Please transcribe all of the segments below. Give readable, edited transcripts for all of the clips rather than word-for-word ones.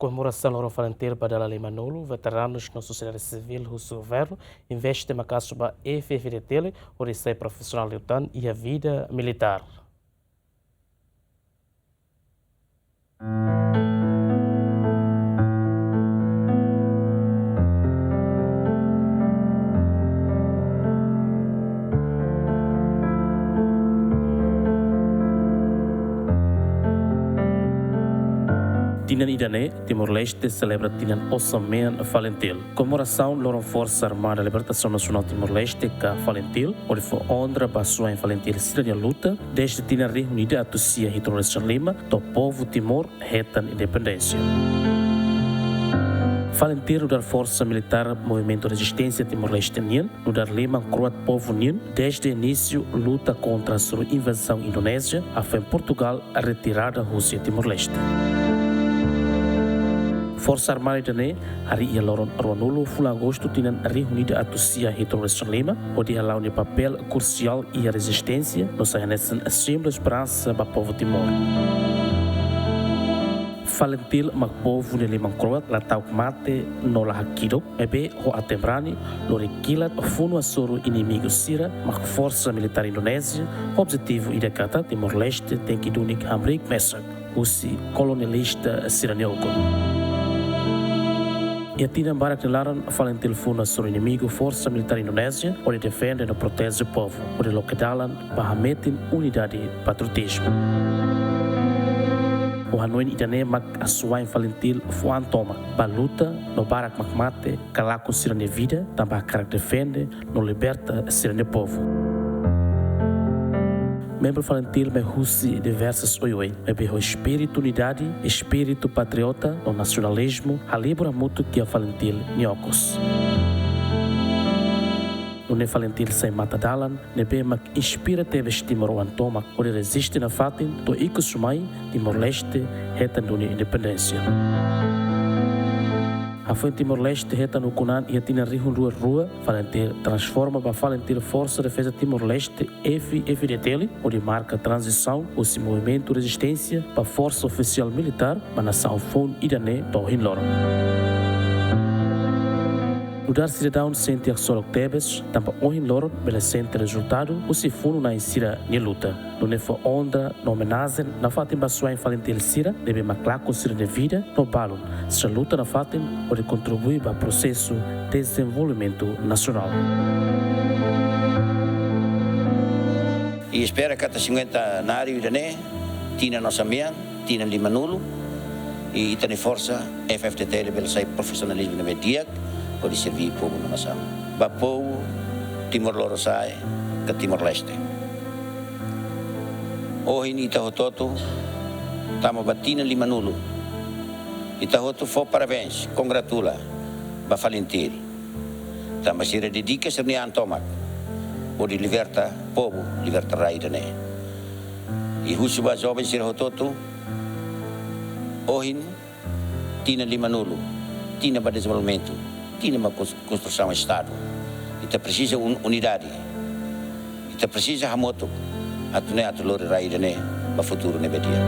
Komemorasaun loron FALINTIL para Lima Nulu Veteranus na Sosiedade Sivíl husu Governu, investe maka'as para F-FDTL, hodi Profisional liutan e a Vida Militár. Tinan idane, Timor-Leste celebra tinan ossamen FALINTIL. Komemorasaun loron Força Armada Libertação Nacional Timor-Leste ka FALINTIL, onde foi honra para sua FALINTIL cidadania luta, desde tinan reunida a Tucia e Lima, do povo Timor retan independência. FALINTIL da Força Militar Movimento de Resistência Timor-Leste no dar Lima Croat povo Nien, desde o início luta contra a sua invasão indonésia, a fé em Portugal a retirada Rússia Timor-Leste. Força Armada Idane, hari ia loron Nulu fula agosto tinan reunida a Tucia e Lima, onde ela um papel crucial e a resistência, nos anessen sempre esperança para o povo Timor. FALINTIL mak povo de Lima Croat la tau mate no la hakido, ebe ho atembrani lo requilat funo a soro inimigo sira mak força militar indonésia, objetivo idekata Timor-Leste tem que dunik hamrik mesak, usi kolonialista siraniokon. E a tina barak nelaran FALINTIL funo a soro inimigo força militar indonésia, onde defende e protege o povo, onde lokedalan bahametin unidade e patriotismo. O Hanoi idane mak asuai FALINTIL fuan toma, ba luta no barak mak mate, kalako sirane vida, tambah karak defende, no liberta sirane povo. Membro FALINTIL me husi diversas oioi, me o espírito unidade, espírito patriota, o nacionalismo, a libra mútuo que a FALINTIL niokos. No ne FALINTIL sem mata dalan, ne be mak inspira teve Timor o antoma, onde resiste na fatin, do ico sumai, Timor-Leste, reta no independência. A foi Timor-Leste reta no Kunan e a tina rihun rua, FALINTIL transforma para FALINTIL Força Defesa Timor-Leste F-FDTL, onde marca a transição, o seu movimento de resistência para a Força Oficial Militar, para a nação Fon Idane do Loron. No dar cidadão sente a solo tebes, tampa ohin loron, bela sente resultado, o se funo na insira ni luta. No nefo onda, no homenagem, na fatin basua em FALINTIL sira, deve maclaco sira de vida, no balon. Se luta na fatin, pode contribuir para o processo de desenvolvimento nacional. E espera que até 50 na área idane, tina nossa minha, tina Lima Nulu, e tem força F-FDTL pelo sai profissionalismo na media, pode servir povo na nação. Ba povo Timor-Leste sai, que Timor-Leste. Hoje ni tahototo, tamo batina Lima Nulu. E tahoto foi parabéns, congratula, ba FALINTIL. Tamo se dedica se nian tomak, pode liberta povo, liberta raidane. E husu ba jovem se hototo, hoje tina Lima Nulu, tina ba desenvolvimento. Tinha uma construção de Estado. E precisa unidade. E precisa a moto. A tunei a tulor raidane para o futuro nebedia.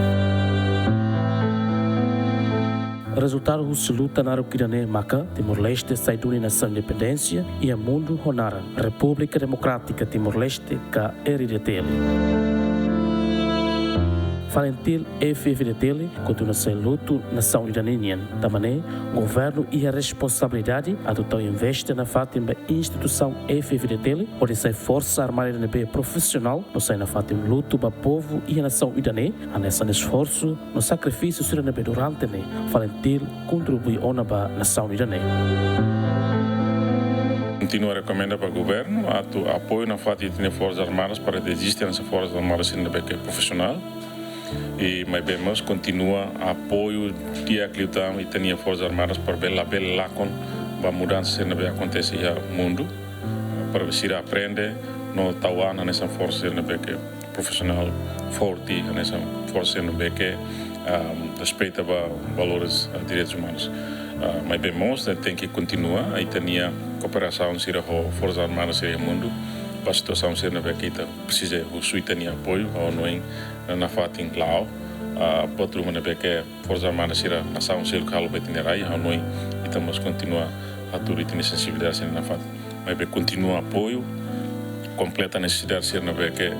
Resultado husu luta na Rukidane Maka, Timor-Leste sai de nação independência e a mundo honara República Democrática Timor-Leste ka FDTL. FALINTIL F-FDTL continua sem luto nação iraniana. Também, governo e a responsabilidade a total investe na fatim da instituição F-FDTL, onde sai Força Armada NB Profisional, no sai na fatim luto para o povo e a nação iraniana, a nessa esforço, no sacrifício iraniano durante ne, FALINTIL contribui para a nação iraniana. Continua a recomendar para o governo a apoio na fatim de Forças Armadas para desistir nessa Forças Armadas NB profissional. E mais bem, mas continua apoio de liutan e tem Forças Armadas para ver a bela lacon para mudança que acontece no mundo, para ver se aprende no Taiwan nessa força que profissional forte nessa força que respeita valores direitos humanos. Mas bem, mas tem que continuar e tem cooperação com Forças Armadas no mundo. Para a situação ser na bequita precisa o suítania apoio ao noen na fatin lao a patrulha na beque Forças Armadas sira nação selo que halo betinerai hanoi e estamos continua a tudo tem sensibilidade sendo na fat mas be continua apoio completa necessidade ser na beque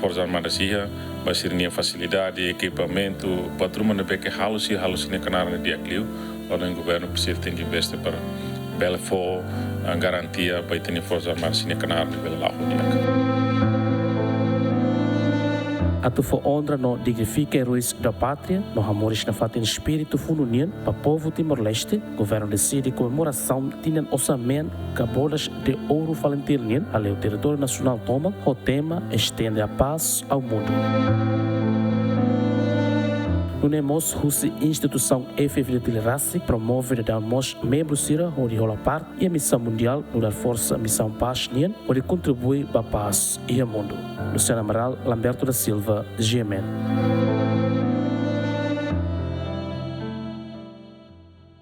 Forças Armadas ia vai ser nia facilidade equipamento patrulha na beque halo si na canara na dia clio o governo precisa ter que investir para bela for a garantia para ter Forças Armadas na canara na bela hodi. Atu fo ondra no dignifica heróis da pátria, no amores na fatin espírito fununian, para povo Timor-Leste, governo decide comemoração tinha orçamento que bolas de ouro FALINTIL nian, ali o território nacional toma, o tema estende a paz ao mundo. No nemos husu instituição F-FDTL promove de damos membros sira onde rola parte e a missão mundial no dar força missão paz nian, onde contribui para a paz e o mundo. Luciano Amaral, Lamberto da Silva, GMN.